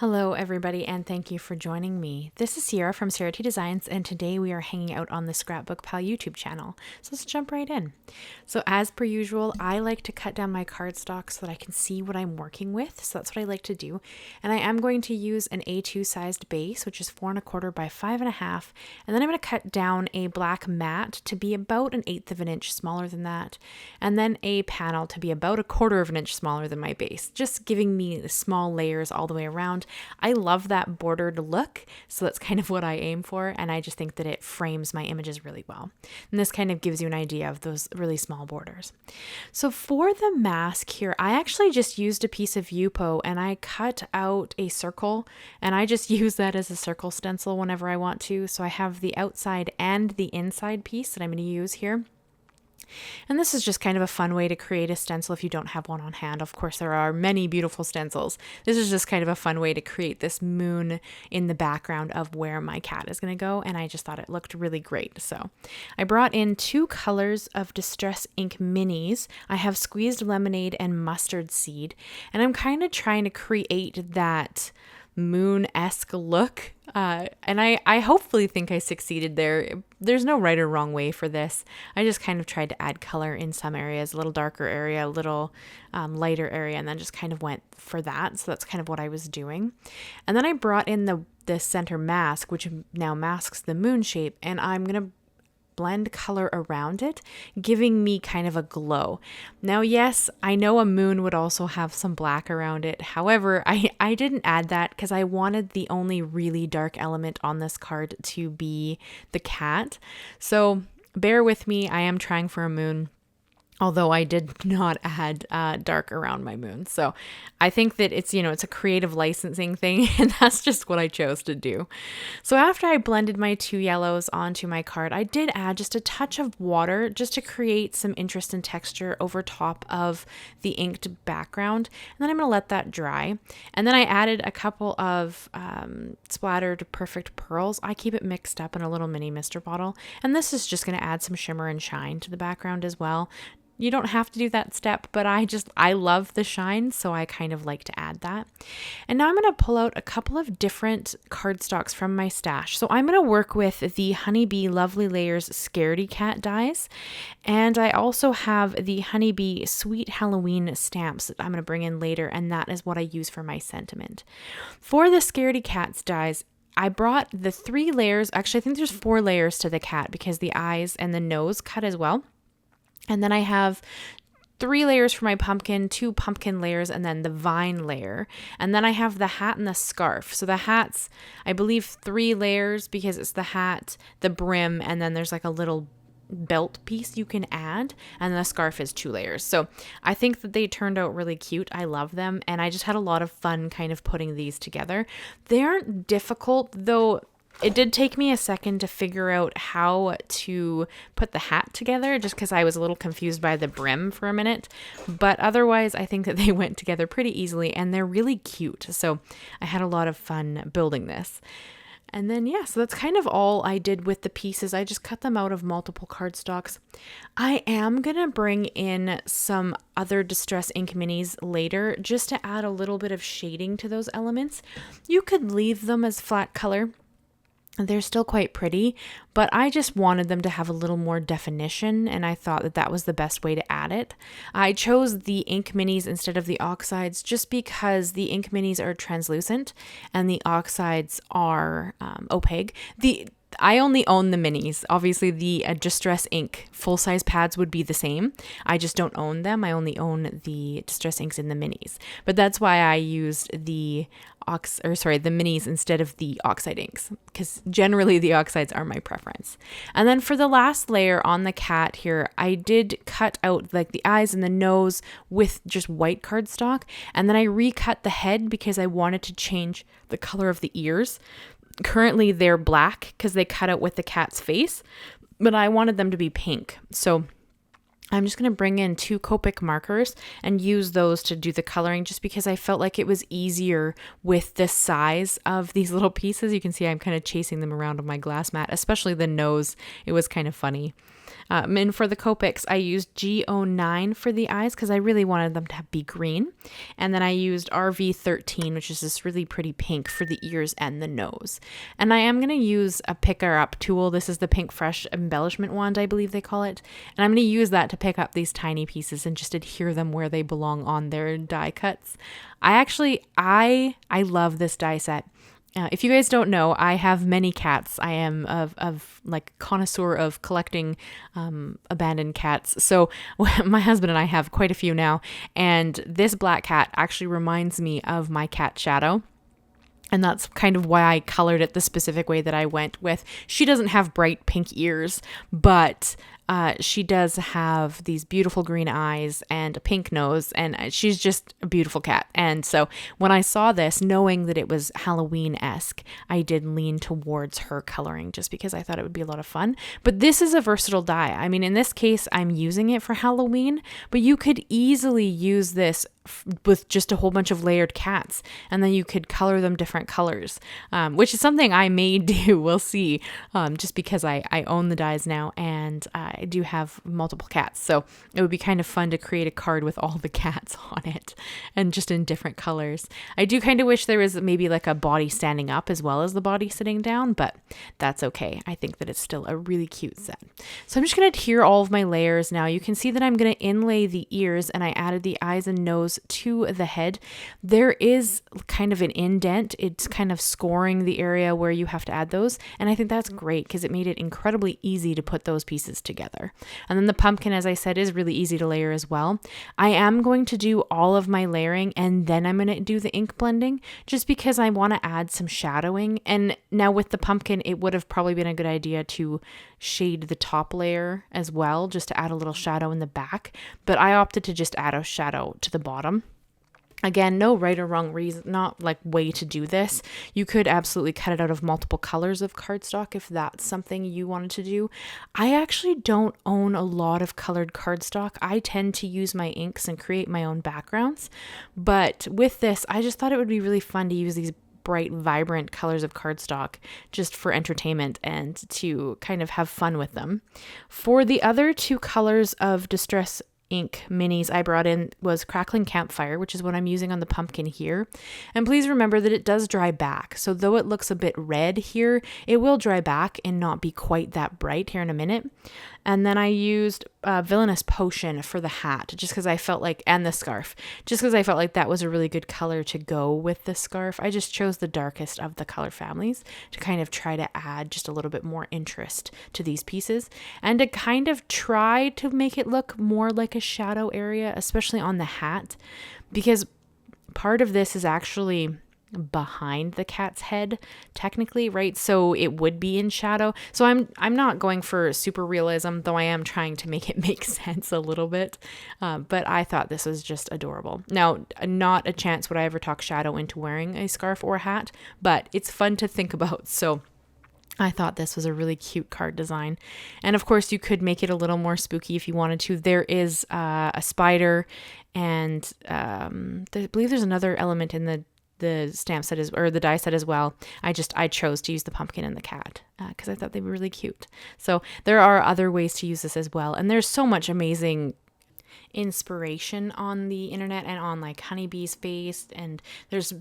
Hello everybody and thank you for joining me. This is Sierra from Scaredy Designs and today we are hanging out on the ScrapbookPal YouTube channel. So let's jump right in. So as per usual, I like to cut down my cardstock so that I can see what I'm working with. So that's what I like to do. And I am going to use an A2 sized base, which is 4 1/4 by 5 1/2. And then I'm going to cut down a black mat to be about 1/8 of an inch smaller than that. And then a panel to be about 1/4 of an inch smaller than my base, just giving me the small layers all the way around. I love that bordered look, so that's kind of what I aim for, and I just think that it frames my images really well. And this kind of gives you an idea of those really small borders. So for the mask here, I actually just used a piece of Yupo and I cut out a circle, and I just use that as a circle stencil whenever I want to. So I have the outside and the inside piece that I'm going to use here. And this is just kind of a fun way to create a stencil if you don't have one on hand. Of course, there are many beautiful stencils. This is just kind of a fun way to create this moon in the background of where my cat is going to go. And I just thought it looked really great. So I brought in 2 colors of Distress Ink minis. I have Squeezed Lemonade and Mustard Seed. And I'm kind of trying to create that moon-esque look. And I hopefully think I succeeded there. There's no right or wrong way for this. I just kind of tried to add color in some areas, a little darker area, a little lighter area, and then just kind of went for that. So that's kind of what I was doing. And then I brought in the center mask, which now masks the moon shape, and I'm going to blend color around it, giving me kind of a glow. Now, yes, I know a moon would also have some black around it. However, I didn't add that because I wanted the only really dark element on this card to be the cat. So bear with me, I am trying for a moon, although I did not add dark around my moon. So I think that it's a creative licensing thing, and that's just what I chose to do. So after I blended my 2 yellows onto my card, I did add just a touch of water just to create some interest and texture over top of the inked background. And then I'm going to let that dry. And then I added a couple of splattered Perfect Pearls. I keep it mixed up in a little mini mister bottle. And this is just going to add some shimmer and shine to the background as well. You don't have to do that step, but I love the shine, so I kind of like to add that. And now I'm going to pull out a couple of different cardstocks from my stash. So I'm going to work with the Honeybee Lovely Layers Scaredy Cat dies, and I also have the Honeybee Sweet Halloween stamps that I'm going to bring in later, and that is what I use for my sentiment. For the Scaredy Cats dies, I brought the 3 layers. Actually, I think there's 4 layers to the cat because the eyes and the nose cut as well. And then I have 3 layers for my pumpkin, 2 pumpkin layers, and then the vine layer. And then I have the hat and the scarf. So the hat's, I believe, 3 layers because it's the hat, the brim, and then there's like a little belt piece you can add. And the scarf is 2 layers. So I think that they turned out really cute. I love them. And I just had a lot of fun kind of putting these together. They aren't difficult, though. It did take me a second to figure out how to put the hat together just because I was a little confused by the brim for a minute. But otherwise, I think that they went together pretty easily and they're really cute. So I had a lot of fun building this. And then, yeah, so that's kind of all I did with the pieces. I just cut them out of multiple cardstocks. I am going to bring in some other Distress Ink minis later just to add a little bit of shading to those elements. You could leave them as flat color. They're still quite pretty, but I just wanted them to have a little more definition, and I thought that that was the best way to add it. I chose the ink minis instead of the oxides just because the ink minis are translucent and the oxides are opaque. I only own the minis. Obviously, the Distress Ink full-size pads would be the same. I just don't own them. I only own the Distress Inks in the minis. But that's why I used the minis instead of the oxide inks, because generally the oxides are my preference. And then for the last layer on the cat here, I did cut out like the eyes and the nose with just white cardstock, and then I recut the head because I wanted to change the color of the ears. Currently they're black because they cut out with the cat's face, but I wanted them to be pink. So I'm just going to bring in 2 Copic markers and use those to do the coloring just because I felt like it was easier with the size of these little pieces. You can see I'm kind of chasing them around on my glass mat, especially the nose. It was kind of funny. And for the Copics, I used G09 for the eyes because I really wanted them to be green. And then I used RV13, which is this really pretty pink for the ears and the nose. And I am going to use a picker up tool. This is the Pink Fresh embellishment wand, I believe they call it. And I'm going to use that to pick up these tiny pieces and just adhere them where they belong on their die cuts. I love this die set. If you guys don't know, I have many cats. I am of like connoisseur of collecting abandoned cats. So my husband and I have quite a few now. And this black cat actually reminds me of my cat Shadow. And that's kind of why I colored it the specific way that I went with. She doesn't have bright pink ears, but she does have these beautiful green eyes and a pink nose, and she's just a beautiful cat. And so when I saw this, knowing that it was Halloween-esque, I did lean towards her coloring just because I thought it would be a lot of fun. But this is a versatile die. I mean, in this case, I'm using it for Halloween, but you could easily use this with just a whole bunch of layered cats, and then you could color them different colors, which is something I may do. We'll see, just because I own the dies now, and I do have multiple cats, so it would be kind of fun to create a card with all the cats on it and just in different colors. I do kind of wish there was maybe like a body standing up as well as the body sitting down, but that's okay. I think that it's still a really cute set. So I'm just going to adhere all of my layers now. You can see that I'm going to inlay the ears, and I added the eyes and nose to the head. There is kind of an indent. It's kind of scoring the area where you have to add those, and I think that's great because it made it incredibly easy to put those pieces together. And then the pumpkin, as I said, is really easy to layer as well. I am going to do all of my layering and then I'm going to do the ink blending just because I want to add some shadowing. And now with the pumpkin, it would have probably been a good idea to shade the top layer as well, just to add a little shadow in the back, but I opted to just add a shadow to the bottom. Again, no right or wrong reason, not like way to do this. You could absolutely cut it out of multiple colors of cardstock if that's something you wanted to do. I actually don't own a lot of colored cardstock. I tend to use my inks and create my own backgrounds. But with this, I just thought it would be really fun to use these bright, vibrant colors of cardstock just for entertainment and to kind of have fun with them. For the other two colors of Distress ink minis I brought in was Crackling Campfire, which is what I'm using on the pumpkin here. And please remember that it does dry back. So though it looks a bit red here, it will dry back and not be quite that bright here in a minute. And then I used Villainous Potion for the hat, just because I felt like, and the scarf, just because I felt like that was a really good color to go with the scarf. I just chose the darkest of the color families to kind of try to add just a little bit more interest to these pieces and to kind of try to make it look more like a shadow area, especially on the hat, because part of this is actually behind the cat's head technically, right? So it would be in shadow. So I'm not going for super realism, though I am trying to make it make sense a little bit. But I thought this was just adorable. Now, not a chance would I ever talk Shadow into wearing a scarf or a hat, but it's fun to think about. So I thought this was a really cute card design. And of course, you could make it a little more spooky if you wanted to. There is a spider, and I believe there's another element in the stamp set or the die set as well. I chose to use the pumpkin and the cat because I thought they were really cute. So there are other ways to use this as well. And there's so much amazing inspiration on the internet and on like Honeybee's face, and there's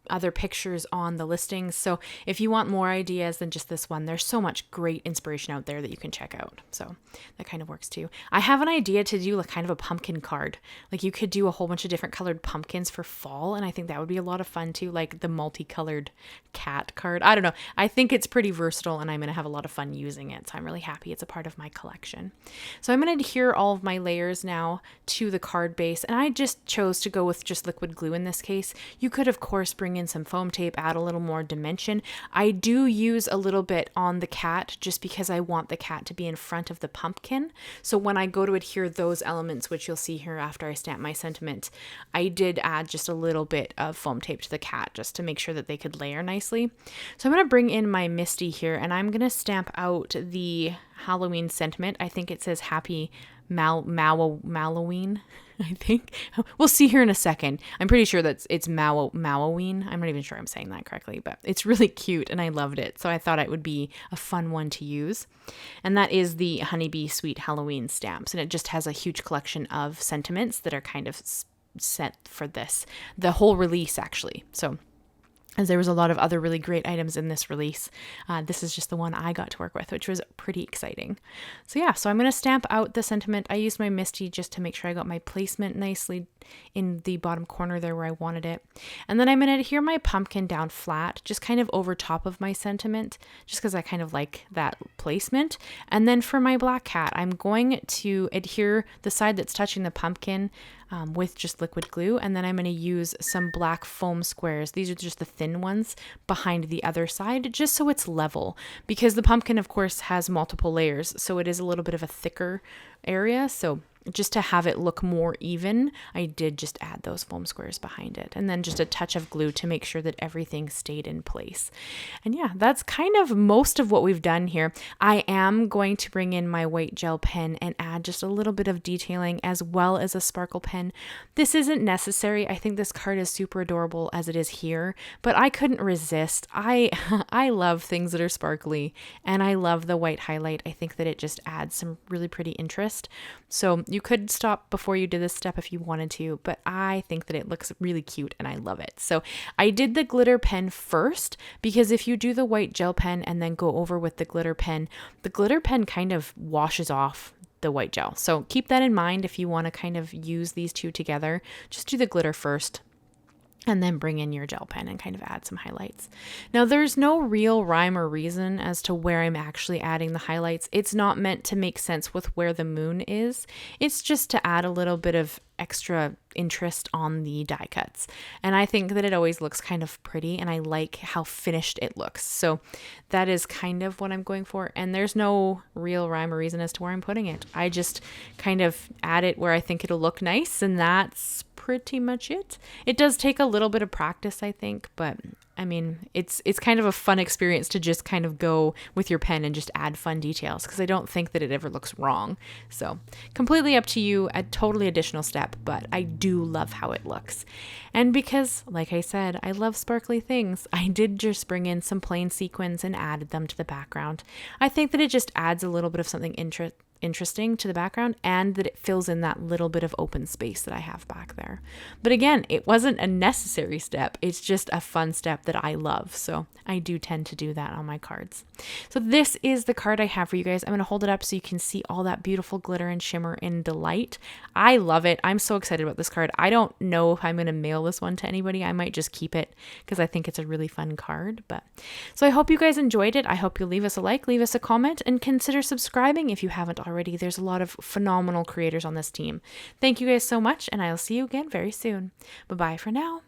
other pictures on the listings. So if you want more ideas than just this one, there's so much great inspiration out there that you can check out. So that kind of works too. I have an idea to do like kind of a pumpkin card. Like you could do a whole bunch of different colored pumpkins for fall, and I think that would be a lot of fun too, like the multicolored cat card. I don't know. I think it's pretty versatile and I'm going to have a lot of fun using it. So I'm really happy it's a part of my collection. So I'm going to adhere all of my layers now to the card base, and I just chose to go with just liquid glue in this case. You could of course bring in some foam tape, add a little more dimension. I do use a little bit on the cat just because I want the cat to be in front of the pumpkin. So when I go to adhere those elements, which you'll see here after I stamp my sentiment, I did add just a little bit of foam tape to the cat just to make sure that they could layer nicely. So I'm going to bring in my MISTI here, and I'm going to stamp out the Halloween sentiment. I think it says Happy Malloween, I think. We'll see here in a second. I'm pretty sure that it's Malloween. I'm not even sure I'm saying that correctly, but it's really cute and I loved it. So I thought it would be a fun one to use. And that is the Honeybee Sweet Halloween stamps. And it just has a huge collection of sentiments that are kind of set for the whole release actually. So as there was a lot of other really great items in this release, this is just the one I got to work with, which was pretty exciting. So yeah, so I'm going to stamp out the sentiment. I used my MISTI just to make sure I got my placement nicely in the bottom corner there where I wanted it. And then I'm going to adhere my pumpkin down flat, just kind of over top of my sentiment, just because I kind of like that placement. And then for my black cat, I'm going to adhere the side that's touching the pumpkin with just liquid glue, and then I'm going to use some black foam squares. These are just the thin ones behind the other side, just so it's level, because the pumpkin of course has multiple layers, so it is a little bit of a thicker area. So just to have it look more even, I did just add those foam squares behind it, and then just a touch of glue to make sure that everything stayed in place. And yeah, that's kind of most of what we've done here. I am going to bring in my white gel pen and add just a little bit of detailing as well as a sparkle pen. This isn't necessary. I think this card is super adorable as it is here, but I couldn't resist. I love things that are sparkly, and I love the white highlight. I think that it just adds some really pretty interest. So you could stop before you did this step if you wanted to, but I think that it looks really cute and I love it. So I did the glitter pen first, because if you do the white gel pen and then go over with the glitter pen kind of washes off the white gel. So keep that in mind if you want to kind of use these two together. Just do the glitter first, and then bring in your gel pen and kind of add some highlights. Now, there's no real rhyme or reason as to where I'm actually adding the highlights. It's not meant to make sense with where the moon is. It's just to add a little bit of extra interest on the die cuts. And I think that it always looks kind of pretty, and I like how finished it looks. So that is kind of what I'm going for. And there's no real rhyme or reason as to where I'm putting it. I just kind of add it where I think it'll look nice, and that's pretty much it. It does take a little bit of practice, I think, but I mean, it's kind of a fun experience to just kind of go with your pen and just add fun details, because I don't think that it ever looks wrong. So completely up to you, a totally additional step, but I do love how it looks. And because, like I said, I love sparkly things, I did just bring in some plain sequins and added them to the background. I think that it just adds a little bit of something interesting to the background, and that it fills in that little bit of open space that I have back there. But again, it wasn't a necessary step. It's just a fun step that I love. So I do tend to do that on my cards. So this is the card I have for you guys. I'm going to hold it up so you can see all that beautiful glitter and shimmer and delight. I love it. I'm so excited about this card. I don't know if I'm going to mail this one to anybody. I might just keep it because I think it's a really fun card. So I hope you guys enjoyed it. I hope you'll leave us a like, leave us a comment, and consider subscribing if you haven't already. There's a lot of phenomenal creators on this team. Thank you guys so much, and I'll see you again very soon. Bye-bye for now.